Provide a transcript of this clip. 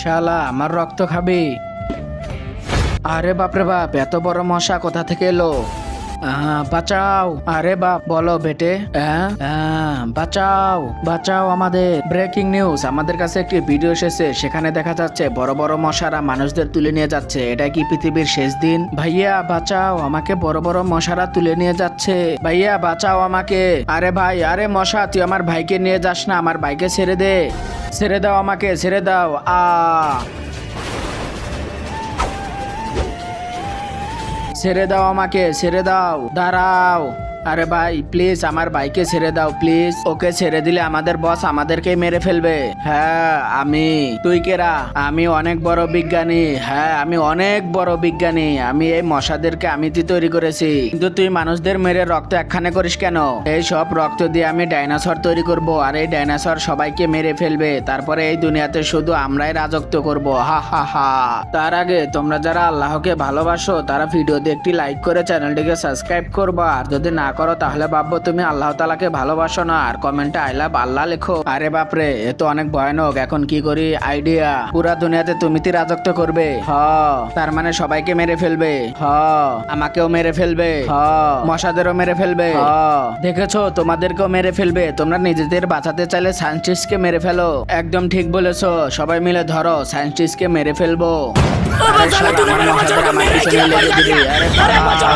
শালা আমার রক্ত খাবি। আরে বাপরে বাপ, এত বড় মশা কোথা থেকে এলো? বাঁচাও। আরে বাপ, বলো বেটে। বাঁচাও বাঁচাও আমাদের। ব্রেকিং নিউজ, আমাদের কাছে একটি ভিডিও এসেছে, সেখানে দেখা যাচ্ছে বড় বড় মশারা মানুষদের তুলে নিয়ে যাচ্ছে। এটা কি পৃথিবীর শেষ দিন? ভাইয়া বাঁচাও আমাকে, বড় বড় মশারা তুলে নিয়ে যাচ্ছে। ভাইয়া বাঁচাও আমাকে। আরে ভাই, আরে মশা তুই আমার ভাইকে নিয়ে যাস না, আমার ভাইকে ছেড়ে দে। ছেড়ে দাও আমাকে, ছেড়ে দাও। ছেড়ে দাও আমাকে, ছেড়ে দাও, দাঁড়াও। আরে ভাই প্লিজ আমার ভাইকে ছেড়ে দাও প্লিজ। ওকে ছেড়ে দিলে আমাদের বস আমাদেরকে মেরে ফেলবে। হ্যাঁ আমি। তুই কেরা? আমি অনেক বড় বিজ্ঞানী। হ্যাঁ আমি অনেক বড় বিজ্ঞানী। আমি এই মশাদেরকে আমি তৈরি করেছি। কিন্তু তুই মানুষদের মেরে রক্ত একখানে করিস কেন? এই সব রক্ত দিয়ে আমি ডাইনোসর তৈরি করব, আর এই ডাইনোসর সবাইকে মেরে ফেলবে। তারপরে এই দুনিয়াতে শুধু আমরাই রাজত্ব করব। হা হা হা। তার আগে তোমরা যারা আল্লাহকে ভালোবাসো তারা ভিডিওতে একটি লাইক করে চ্যানেলটিকে সাবস্ক্রাইব করবা। আর যদি না করো তাহলে ভাববো তুমি আল্লাহ তাআলাকে ভালোবাসো না। আর কমেন্টে আই লাভ আল্লাহ লেখো। আরে বাপরে, এ তো অনেক ভয়ানক। এখন কি করি? আইডিয়া। পুরা দুনিয়াতে তুমিতে রাজত্ব করবে। তার মানে সবাইকে মেরে ফেলবে। আমাকেও মেরে ফেলবে। মশাদেরও মেরে ফেলবে। দেখেছো, তোমাদেরকেও মেরে ফেলবে। তোমরা নিজেদের বাঁচাতে চাইলে সায়েন্টিস্টকে মেরে ফেলো। একদম ঠিক বলেছো, সবাই মিলে ধরো সায়েন্টিস্টকে মেরে ফেলবো। আরে শালা, আমার মশাদের আমার পিছনে লেগে দিবি। আরে বাবা।